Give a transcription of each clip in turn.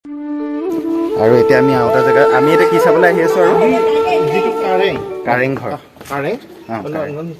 আৰু এতিয়া আমি আউটা জেগা আমি এটা কি চাবলৈ আহি আছো আৰু যিটো কাৰেং ঘৰ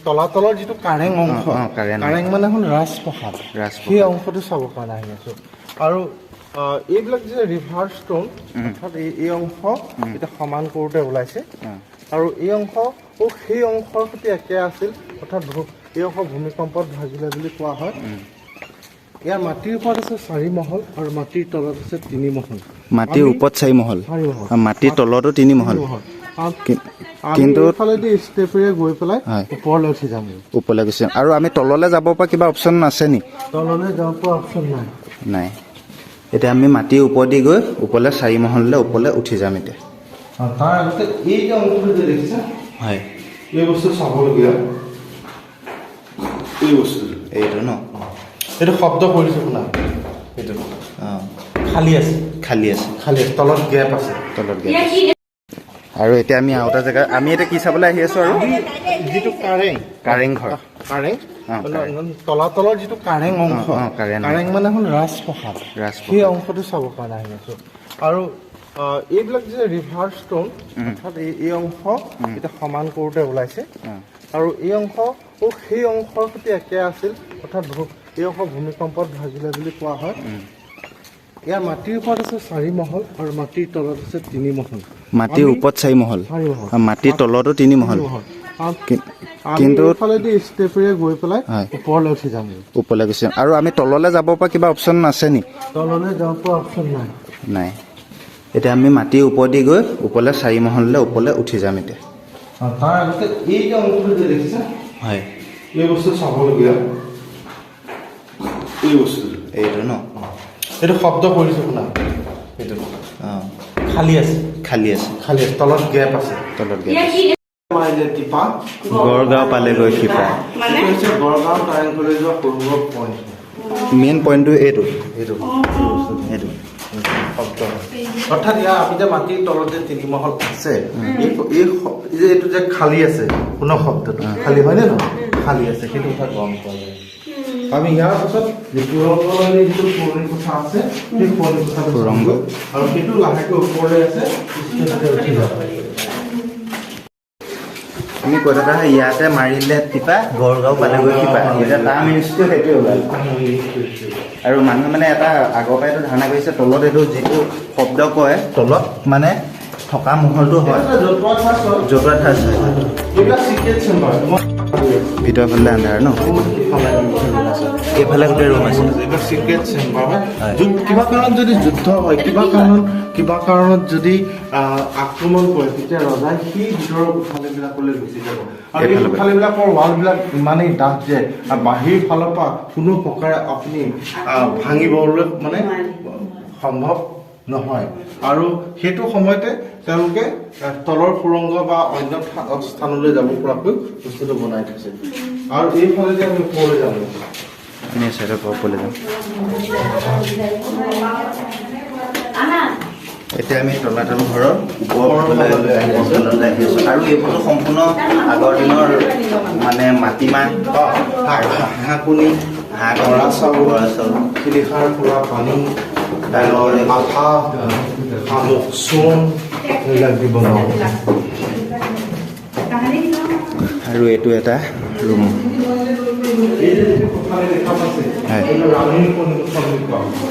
তলাতলৰ যিটো কাৰেং অংশ কাৰেং মানে হ'ল ৰাজপ্ৰসাদ সেই অংশটো চাবৰ কাৰণে আহি আছো আৰু এইবিলাক যে ৰিভাৰ ষ্টোন অৰ্থাৎ এই অংশ এতিয়া সমান কৰোঁতে ওলাইছে আৰু এই অংশ সেই অংশৰ সৈতে একে আছিল অৰ্থাৎ এই অংশ ভূমিকম্পত ভাগিলে বুলি কোৱা হয় ইয়াৰ মাটিৰ ওপৰত আছে 4 মহল আৰু মাটিৰ তলত আছে 3 মহল মাটিৰ ওপৰত 4 মহল মাটিৰ তলতো 3 মহল কিন্তু ফালেদি ষ্টেপেৰে গৈ পেলাই ওপৰলৈ উঠি যাম ওপৰলৈ গৈছে আৰু আমি তললৈ যাব পৰা কিবা অপচন আছে নি তললৈ যাব পৰা অপচন নাই এতিয়া আমি মাটিৰ ওপৰেদি গৈ ওপৰলৈ 4 মহললৈ ওপৰলৈ উঠি যাম এতিয়া তাৰ আগতে এই যে অংশটো যে দেখিছা হয় এই বস্তু চাবলগীয়া এই বস্তু এইটো ন এইটো শব্দ কৰিছো শুনা এইটো খালী আছে তলত গেপ আছে আৰু এতিয়া আমি আউটা জেগা আমি এটা কি চাবলৈ আহি আছো আৰু যিটো কাৰেং ঘৰ তলাতলৰ যিটো কাৰেং অংশ কাৰেং মানে হ'ল ৰাজপ্ৰসাদ সেই অংশটো চাবৰ কাৰণে আহি আছো আৰু এইবিলাক যে ৰিভাৰ ষ্টোন অৰ্থাৎ এই অংশ এতিয়া সমান কৰোঁতে ওলাইছে আৰু এই অংশ সেই অংশৰ সৈতে একে আছিল অৰ্থাৎ এই অংশ ভূমিকম্পত ভাগিলে বুলি কোৱা হয় ইয়াৰ মাটিৰ ওপৰত আছে 4 মহল আৰু মাটিৰ তলত আছে 3 মহল মাটিৰ ওপৰত 4 মহল মাটিৰ তলতো 3 মহল কিন্তু ফালেদি ষ্টেপেৰে গৈ পেলাই ওপৰলৈ উঠি যাম ওপৰলৈ গৈছে আৰু আমি তললৈ যাব পৰা কিবা অপচন আছে নি তললৈ যাব পৰা অপচন নাই এতিয়া আমি মাটিৰ ওপৰেদি গৈ ওপৰলৈ 4 মহললৈ ওপৰলৈ উঠি যাম এতিয়া তাৰ আগতে এই যে অংশটো যে দেখিছা হয় এই বস্তু চাবলগীয়া এই বস্তু এইটো ন এইটো শব্দ কৰিছো শুনা এইটো খালী আছে তলত গেপ আছে গড়গাঁও পালেগৈ শিপা গড়গাঁও কাৰেংঘৰলৈ যোৱা সৰু পইণ্ট মেইন পইণ্টটো এইটো শব্দ অৰ্থাৎ ইয়াৰ আমি যে মাটিৰ তলত যে 3 মহল আছে এইটো যে খালী আছে কোনো শব্দটো খালী হয়নে নহয় খালী আছে সেইটো কথা গম পোৱা যায় আমি ইয়াৰ পাছত যিটো পুৰণি কথা আছে সেই পুৰণি কথাটো সুৰংগ আৰু সেইটো লাহেকৈ ওপৰলৈ আছে উঠি যাব আমি কৈ থকা ইয়াতে মাৰিলে টিপা গড়গাঁও পালেগৈ শিপা এতিয়া তাৰ মিনিষ্টটো সেইটোৱে ওলাল আৰু মানুহে মানে এটা আগৰ পৰাই এইটো ধাৰণা কৰিছে তলত এইটো যিটো শব্দ কয় তলত মানে থকা মহলটো হয় জতুৱা ঠাচ হয় ভিতৰৰ ফালে আন্ধাৰ ন এইফালে গোটেই ৰুম আছে চিক্ৰেট চেম্বাৰ হয় কিবা কাৰণত যদি যুদ্ধ হয় কিবা কাৰণত যদি আক্ৰমণ কৰে তেতিয়া ৰজাই সেই ভিতৰৰ কোঠালীবিলাকলৈ গুচি যাব আৰু এই কোঠালীবিলাকৰ ৱালবিলাক ইমানেই ডাঠ যে বাহিৰ ফালৰ পৰা কোনো প্ৰকাৰে আপুনি ভাঙিবলৈ মানে সম্ভৱ নহয় আৰু সেইটো সময়তে তেওঁলোকে তলৰ সুৰংগ বা অন্য স্থানলৈ যাব পৰাকৈ বস্তুটো বনাই থৈছে আৰু এইফালে যে আমি ওপৰলৈ যাব এতিয়া আমি তলাতল ঘৰৰ ওপৰলৈ আহি আছো আৰু এইবোৰ সম্পূৰ্ণ আগৰ দিনৰ মানে মাটিমাহ হাঁহকণী হাঁহ বৰা চাউল শিলিখাৰ পৰা পানী মাথা শামুক চূণ এইবিলাক দি বনাওঁ আৰু এইটো এটা ৰুম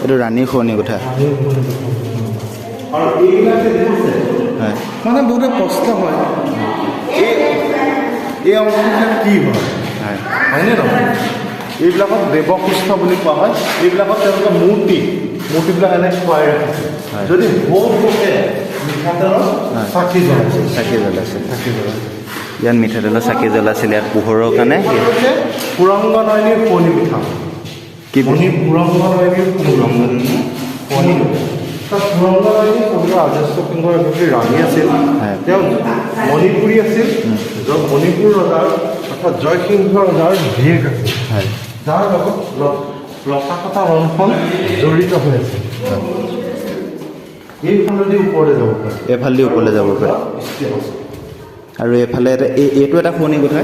এইটো ৰাণীৰ শোৱনি কোঠা মানে বহুতে প্ৰশ্ন হয় এই অংশবিলাক কি হয় হয়নে নহয় এইবিলাকক দেৱকুষ্ঠ বুলি কোৱা হয় এইবিলাকত তেওঁলোকে মূৰ্তিবিলাক এনে খুৱাই ৰাখিছে যদি বহুতে মিঠাতেলৰ চাকি জ্বলাইছে ইয়াত মিঠাতেলৰ চাকি জ্বলাইছিল ইয়াত পোহৰৰ কাৰণে পুৰংগ নয়নীৰ পুৰণি পিঠা কি পুৰংগ নয়নীৰ পুৰণি পুৰংগ নয়নী ৰাজস্ব সিংহৰ এগৰাকী ৰাণী আছিল তেওঁ মণিপুৰী আছিল মণিপুৰ ৰজাৰ অৰ্থাৎ জয়সিংহ ৰজাৰ ভীয়েক আছিল যাৰ লগত লতা কটা ৰংখন জড়িত হৈ আছে এইফালেদি ওপৰলৈ যাব পাৰে এইফালেদি ওপৰলৈ যাব পাৰে আৰু এইফালে এইটো এটা শোৱনি কোঠা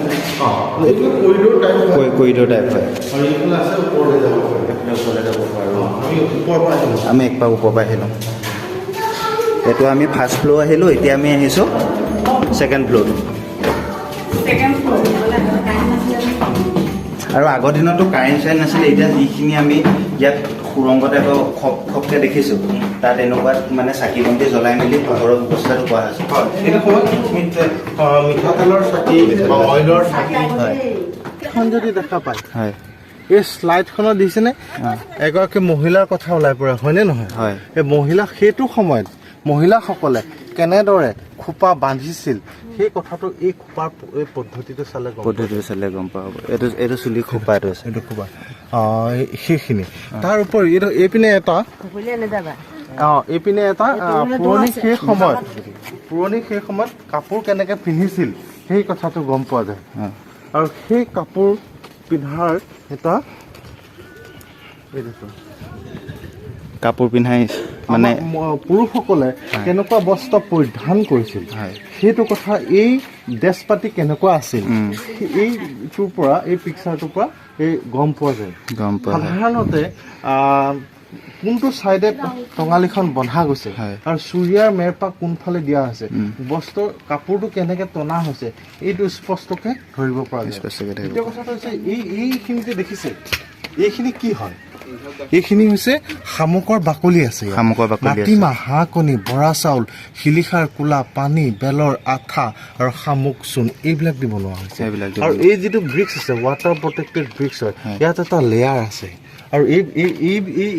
কৰিডৰ টাইপ হয় আৰু এইফালে আছে ওপৰলৈ যাব পাৰে আমি এক পাক ওপৰ পৰা আহিলোঁ এইটো আমি ফাৰ্ষ্ট ফ্ল'ৰ আহিলোঁ, এতিয়া আমি আহিছোঁ ছেকেণ্ড ফ্ল'ৰ। আৰু আগৰ দিনতো কাৰেণ্ট চাৰেণ্ট নাছিলে, এতিয়া যিখিনি আমি ইয়াত সুৰংগতে খপকৈ দেখিছোঁ, তাত এনেকুৱা মানে চাকি বন্তি জ্বলাই মেলি পোহৰৰ ব্যৱস্থাটো কৰা হৈছে। এইটো সময়ত মিঠাতেলৰ চাকি বা অইলৰ চাকি এখন যদি দেখা পায়, হয়, এই শ্লাইডখনত দিছেনে এগৰাকী মহিলাৰ কথা ওলাই পৰে, হয়নে নহয়? হয়। এই মহিলা সেইটো সময়ত মহিলাসকলে কেনেদৰে খোপা বান্ধিছিল সেই কথাটো এই খোপাৰ এই পদ্ধতিটো চালে গম পোৱা হ'ব। এইটো চুলি খোপা, এইটো খোপা সেইখিনি। তাৰ উপৰি এইপিনে এটা পুৰণি সেই সময়ত কাপোৰ কেনেকৈ পিন্ধিছিল সেই কথাটো গম পোৱা যায়। আৰু সেই কাপোৰ পিন্ধাৰ এটা কাপোৰ পিন্ধাই মানে পুৰুষসকলে কেনেকুৱা বস্ত্ৰ পৰিধান কৰিছিল সেইটো কথা, এই ড্ৰেছ পাতি কেনেকুৱা আছিল এইটোৰ পৰা, এই পিকচাৰটোৰ পৰা এই গম পোৱা যায়। সাধাৰণতে কোনটো চাইডে টঙালিখন বন্ধা গৈছে আৰু চুৰিয়াৰ মেৰপাক কোনফালে দিয়া হৈছে, বস্ত্ৰ কাপোৰটো কেনেকে টনা হৈছে, এইটো স্পষ্টকে ধৰিব পৰা যায়। দ্বিতীয় কথাটো হৈছে এইখিনিতে দেখিছে, এইখিনি কি হয়? এইখিনি হৈছে শামুকৰ বাকলি আছে, মাটিমাহ, হাঁহ কণী, বৰা চাউল, শিলিখাৰ কোলা, পানী, বেলৰ আঠা আৰু শামুক চূণ এইবিলাক দি বনোৱা হৈছে। আৰু এই যিটো ব্ৰিক্স আছে, ৱাটাৰ প্ৰটেক্টেড ব্ৰিক্স হয়, ইয়াত এটা লেয়াৰ আছে। আৰু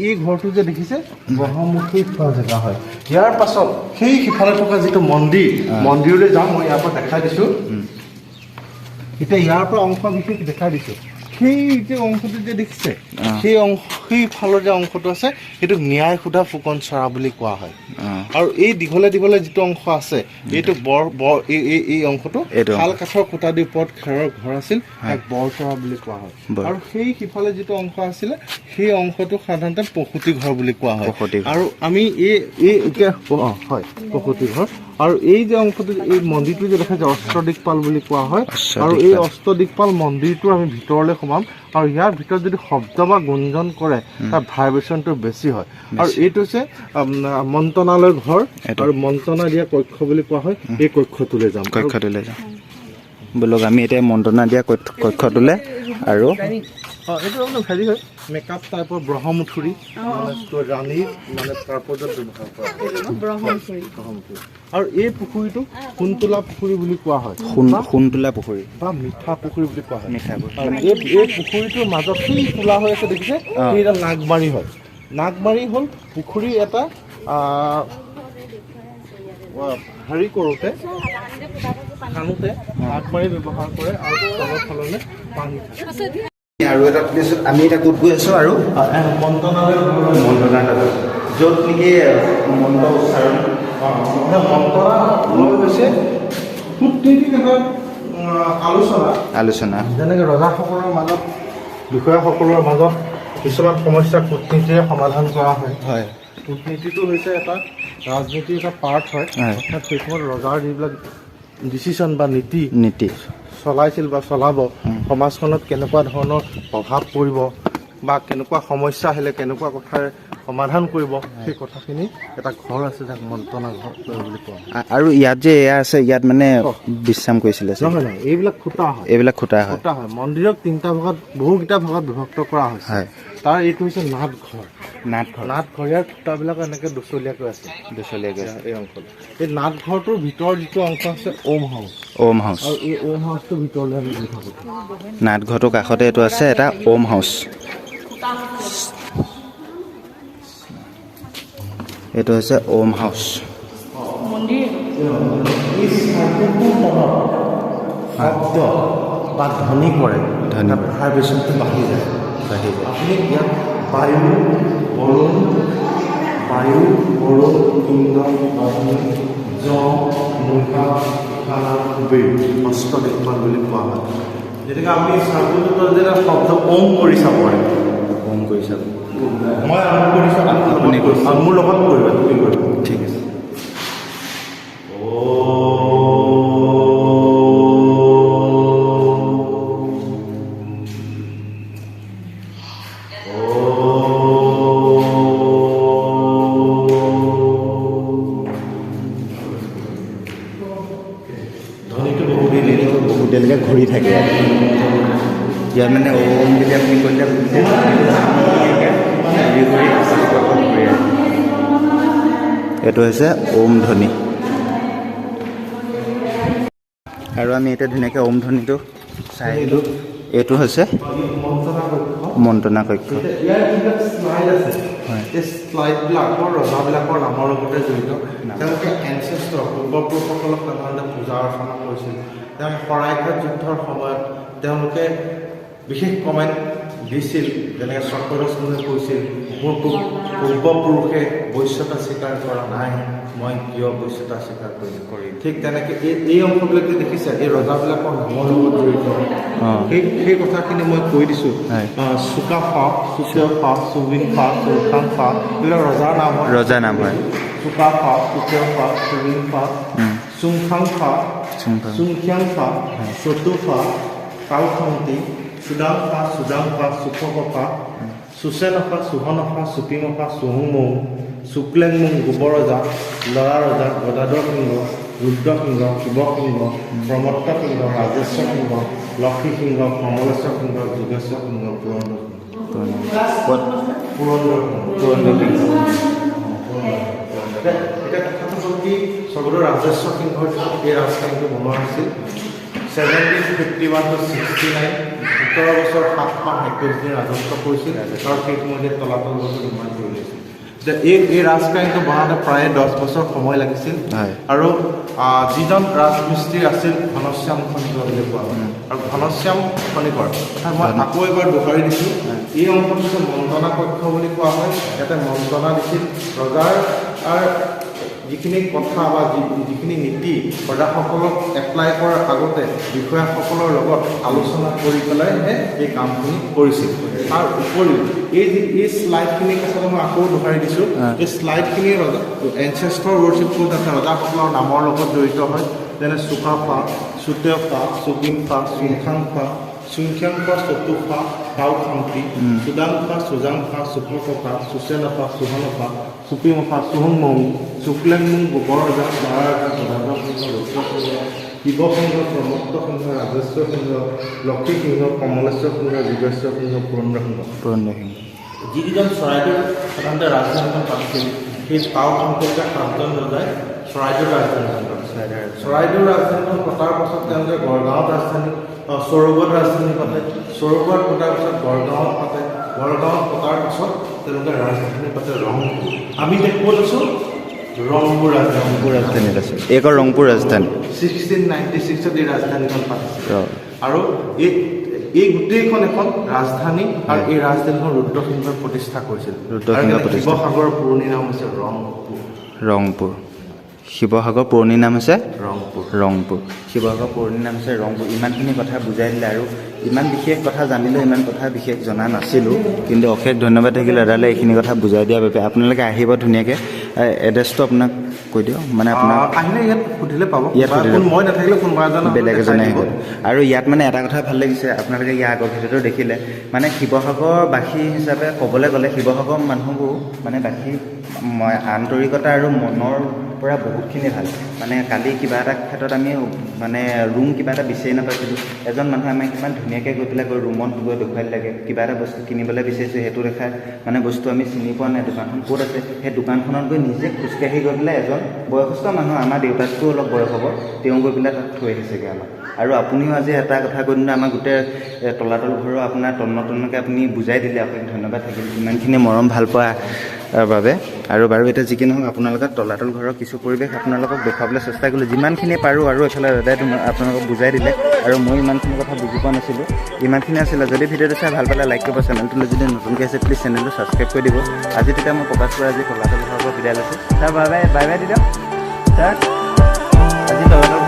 এই ঘৰটো যে দেখিছে ব্ৰহ্মমুখী থোৱা জেগা হয়। ইয়াৰ পাছত সেই সিফালে থকা যিটো মন্দিৰলৈ যাওঁ, মই ইয়াৰ পৰা দেখাই দিছোঁ। এতিয়া ইয়াৰ পৰা অংশ বিশেষ দেখাই দিছোঁ। সেই যে অংশটো যে দেখিছে, সেই ফালৰ যে অংশটো আছে সেইটো ন্যায় সোধা ফুকন চৰা বুলি কোৱা হয়। আৰু এই দীঘলে যিটো অংশ আছে, এইটো এই অংশটো শাল কাঠৰ খুঁটা দি ওপৰত খেৰৰ ঘৰ আছিল, এক বৰ চৰা বুলি কোৱা হয়। আৰু সেই সিফালে যিটো অংশ আছিলে সেই অংশটো সাধাৰণতে প্ৰসূতি ঘৰ বুলি কোৱা হয়। আৰু আমি এতিয়া হয় প্ৰসূতি ঘৰ। আৰু এই যে অংশটো, এই মন্দিৰটো যে দেখা যায় অষ্টদিকপাল বুলি কোৱা হয়। আৰু এই অষ্টদিকপাল মন্দিৰটো আমি ভিতৰলৈ সোমাম, আৰু ইয়াৰ ভিতৰত যদি শব্দ বা গুঞ্জন কৰে তাৰ ভাইব্ৰেশ্যনটো বেছি হয়। আৰু এইটো হৈছে মন্ত্ৰণালয়ৰ ঘৰ, আৰু মন্ত্ৰণা দিয়া কক্ষ বুলি কোৱা হয়। এই কক্ষটোলৈ যাম। বলক আমি এতিয়া মন্ত্ৰণা দিয়া কক্ষটোলৈ। আৰু এইটো আপোনাৰ হেৰি হয়, মেকআপ টাইপৰ ব্ৰহ্মমুঠুৰি, ৰাণীৰ মানে তাৰপৰ্যত ব্যৱহাৰ কৰা ব্ৰহ্মমুঠুৰি। আৰু এই পুখুৰীটো সোণতোলা পুখুৰী বুলি কোৱা হয়, সোণতোলা পুখুৰী বা মিঠা পুখুৰী বুলি কোৱা হয়। আৰু এই পুখুৰীটোৰ মাজত সেই তোলা হৈ আছে দেখিছে, সেইটা নাগমাৰি হয়। নাগমাৰি হ'ল পুখুৰী এটা হেৰি কৰোঁতে খানোতে নাগমাৰি ব্যৱহাৰ কৰে, আৰু তলৰ ফাললৈ পানী থাকে। আৰু এটা প্লেচত আমি এতিয়া ক'ত গৈ আছোঁ? আৰু মন্ত্ৰণালয়, য'ত নেকি মন্ত্ৰ উচ্চাৰণ মন্ত্ৰণালয় হৈছে কূটনীতিক এটা আলোচনা, যেনেকৈ ৰজাসকলৰ মাজত, বিষয়াসকলৰ মাজত কিছুমান সমস্যা কূটনীতিৰে সমাধান কৰা হয়। কূটনীতিটো হৈছে এটা ৰাজনীতিৰ এটা পাৰ্ট হয়। অৰ্থাৎ সেই সময়ত ৰজাৰ যিবিলাক ডিচিশ্যন বা নীতি চলাইছিল বা চলাব, সমাজখনত কেনেকুৱা ধৰণৰ প্ৰভাৱ পৰিব বা কেনেকুৱা সমস্যা আহিলে কেনেকুৱা কথাৰে সমাধান কৰিব, সেই কথাখিনি এটা ঘৰ আছে যাক মন্ত্ৰণা ঘৰ বুলি কোৱা হয়। আৰু ইয়াত যে এয়া আছে, ইয়াত মানে বিশ্ৰাম কৰিছিলে? নহয়, এইবিলাক খুঁটা হয়। মন্দিৰক তিনিটা ভাগত, বহুকেইটা ভাগত বিভক্ত কৰা হৈছে। তাৰ এইটো হৈছে নাটঘৰ। ইয়াৰ খুঁটাবিলাক এনেকৈ দুচলীয়াকৈ আছে, এই অংশটো। এই নাটঘৰটোৰ ভিতৰৰ যিটো অংশ আছে ওম হাউচ। আৰু এই ওম হাউচটোৰ ভিতৰলৈ আমি গৈ থাকোঁ। নাটঘৰটোৰ কাষতে এইটো আছে এটা ওম হাউচ। এইটো হৈছে ওম হাউচ। শব্দ বা ধ্বনি কৰে, ভাইব্ৰেশ্যনটো বাঢ়ি যায়। আপুনি ইয়াত বায়ু, বৰুণ, ইন্ধন, অষ্টদিকপাল বুলি কোৱা হয়। যেনেকৈ আপুনি চাৰ্কুলটোৰ যে শব্দ ওম কৰি চাব পাৰে, মই আৰম্ভ কৰিছোঁ, আপুনি মোৰ লগত কৰিবা, তুমি কৰিবা। ঠিক আছে। ইয়াত মানে ওম বুলি আপুনি কৈছে এইটো হৈছে ওম ধ্বনি আৰু আমি এতিয়া ধুনীয়াকৈ ওম ধ্বনিটো চাই আহিলোঁ এইটো হৈছে মন্ত্ৰণা কক্ষ শ্লাইডবিলাকৰ ৰজাবিলাকৰ নামৰ লগতে জড়িত তেওঁলোকে এনচেষ্টৰ পূৰ্বপুৰুষসকলক সাধাৰণতে পূজা অৰ্চনা কৰিছিল তেওঁ শৰাইঘাট যুদ্ধৰ সময়ত তেওঁলোকে বিশেষ কমেণ্ট দিছিল যেনেকৈ চক্ৰৰচন্দ্ৰই কৈছিল মোৰ পূৰ্বপুৰুষে বৈশ্যতা স্বীকাৰ কৰা নাই মই কিয় বৈশ্যতা স্বীকাৰ কৰিম ঠিক তেনেকৈ এই অংশবিলাক যে দেখিছে এই ৰজাবিলাকৰ নামৰ লগত জড়িত সেই কথাখিনি মই কৈ দিছোঁ চুকাফা চুকেফা চুবিনফা চুৰখাংফা এইবিলাক ৰজাৰ নাম হয় চুকাফা চুকেফা চুবিনফা চুংখাংফা চুংখিয়াংফা চতুফা কালখন্তি সুদাংফা সুদাংফা সুফকফা সুচেনফা সুহনফা চুপিমফা চুহুংমৌ শুক্লেংমুং গোবৰজা লৰা ৰজা গদাধৰ সিংহ ৰুদ্ৰসিংহ শিৱসিংহ প্ৰমত্ত সিংহ ৰাজেশ্বৰ সিংহ লক্ষী সিংহ কমলেশ্বৰ সিংহ যোগেশ্বৰ সিংহ এতিয়া কথাটো হ'ল কি স্বৰ্গদেউ ৰাজেশ্বৰ সিংহৰ এই ৰাজধানীটো বনোৱা হৈছিল 1751 to 69 17 বছৰ 7 মাহ 21 দিন ৰাজত্ব কৰিছিল আৰু সেই সময়তে তলাতল ঘৰটো নিৰ্মাণ কৰি লৈছিল এই ৰাজকাহিনীটো বনাওঁতে প্ৰায় 10 বছৰ সময় লাগিছিল আৰু যিজন ৰাজমিস্ত্ৰী আছিল ঘনশ্যাম খনিকৰ বুলি কোৱা হয় আৰু ঘনশ্যাম খনিকৰ মই আকৌ এবাৰ দোহাৰি দিছোঁ এই অংশটো মন্ত্ৰণা কক্ষ বুলি কোৱা হয় ইয়াতে মন্ত্ৰণা দিছিল ৰজাৰ যিখিনি কথা বা যিখিনি নীতি প্ৰজাসকলক এপ্লাই কৰাৰ আগতে বিষয়াসকলৰ লগত আলোচনা কৰি পেলাইহে এই কামখিনি কৰিছিল তাৰ উপৰিও এই শ্লাইডখিনিৰ কথাটো মই আকৌ দোহাৰি দিছোঁ এই শ্লাইডখিনি এনচেষ্টৰ ৱৰ্শ্বিপ কোড আছে ৰজাসকলৰ নামৰ লগত জড়িত হয় যেনে চুকাফা চুতেফা চুবিংফা চুংখাংফা চুংখ্যাংফা চতুফা কাউখাংফি সুদাংফা সুজাংফা সুফকফা সুচেনফা সুহনফা চুপিমফা চুহুংমৌ শুক্লেংমুং গোবৰজা লৰা গদাধৰ সিংহ ৰুদ্ৰসিংহ শিৱসিংহ প্ৰমত্ত সিংহ ৰাজেশ্বৰ সিংহ লক্ষী সিংহ কমলেশ্বৰ সিংহ যোগেশ্বৰ সিংহ পুৰন্দৰ সিংহ যিকেইজন চৰাইদেউ সাধাৰণতে ৰাজধানীখন পাতিছিল সেই কাউখাংফিকা 7জন ৰজাই চৰাইদেউৰ ৰাজধানীখন পতাৰ পাছত তেওঁলোকে গড়গাঁৱত ৰাজধানী সৌৰভত ৰাজধানী পাতে সৌৰভত পতাৰ পাছত গড়গাঁৱত পাতে গড়গাঁৱত পতাৰ পাছত তেওঁলোকে ৰাজধানী পাতে ৰংপুৰ আমি এতিয়া ক'ত আছোঁ ৰংপুৰ ৰাজধানীত আছে এইখন ৰংপুৰ ৰাজধানী 1696 এই ৰাজধানীখন পাতিছিল আৰু এই গোটেইখন এখন ৰাজধানী আৰু এই ৰাজধানীখন ৰুদ্ৰসিংহই প্ৰতিষ্ঠা কৰিছিল শিৱসাগৰৰ পুৰণি নাম হৈছে ৰংপুৰ শিৱসাগৰ পুৰণি নাম হৈছে ৰংপুৰ শিৱসাগৰ পুৰণি নাম হৈছে ৰংপুৰ ইমানখিনি কথা বুজাই দিলে আৰু ইমান বিশেষ কথা জানিলোঁ ইমান কথা বিশেষ জনা নাছিলোঁ কিন্তু অশেষ ধন্যবাদ থাকিল দাদালে এইখিনি কথা বুজাই দিয়াৰ বাবে আপোনালোকে আহিব ধুনীয়াকৈ এড্ৰেছটো আপোনাক কৈ দিয়ক মানে আপোনাক আহিলে ইয়াত সুধিলে পাব ইয়াত মই নাথাকিলে কোনোবা এজন বেলেগ এজনে আহিব আৰু ইয়াত মানে এটা কথা ভাল লাগিছে আপোনালোকে ইয়াৰ আগৰ ভিডিঅ'টো দেখিলে মানে শিৱসাগৰবাসী হিচাপে ক'বলৈ গ'লে শিৱসাগৰ মানুহবোৰ মানে বাকী আন্তৰিকতা আৰু মনৰ পৰা বহুতখিনি ভাল মানে কালি কিবা এটা ক্ষেত্ৰত আমি মানে ৰুম কিবা এটা বিচাৰি নাপাইছিলোঁ এজন মানুহে আমাক কিমান ধুনীয়াকৈ গৈ পেলাই ৰুমত গৈ দেখুৱাই লাগে কিবা এটা বস্তু কিনিবলৈ বিচাৰিছোঁ সেইটো দেখাই মানে বস্তু আমি চিনি পোৱা নাই দোকানখন ক'ত আছে সেই দোকানখনত গৈ নিজে খোজকাঢ়ি গৈ পেলাই এজন বয়সস্থ মানুহ আমাৰ দেউতাতকৈও অলপ বয়স হ'ব তেওঁ গৈ পেলাই তাত থৈ আহিছেগৈ আমাক আৰু আপুনিও আজি এটা কথা কৈ দিলে আমাৰ গোটেই তলাতল ঘৰৰ আপোনাৰ তন্নতন্নকৈ আপুনি বুজাই দিলে আপোনাক ধন্যবাদ থাকিল ইমানখিনি মৰম ভাল পোৱা বাবে আৰু বাৰু এতিয়া যি কি নহওক আপোনালোকক তলাতল ঘৰৰ কিছু পৰিৱেশ আপোনালোকক দেখুৱাবলৈ চেষ্টা কৰিলোঁ যিমানখিনি পাৰোঁ আৰু এইফালে দাদাই আপোনালোকক বুজাই দিলে আৰু মই ইমানখিনি কথা বুজি পোৱা নাছিলোঁ ইমানখিনি আছিলে যদি ভিডিঅ'টো চাই ভাল পালে লাইক কৰিব চেনেলটোলৈ যদি নতুনকৈ আছে প্লিজ চেনেলটো ছাবস্ক্ৰাইব কৰি দিব আজি তেতিয়া মই প্ৰকাশ কৰা আজি তলাতল ঘৰৰ পৰা বিদায় লৈছোঁ তাৰ বাই বাই দি দিয়ক ছাৰ আজি তলাতল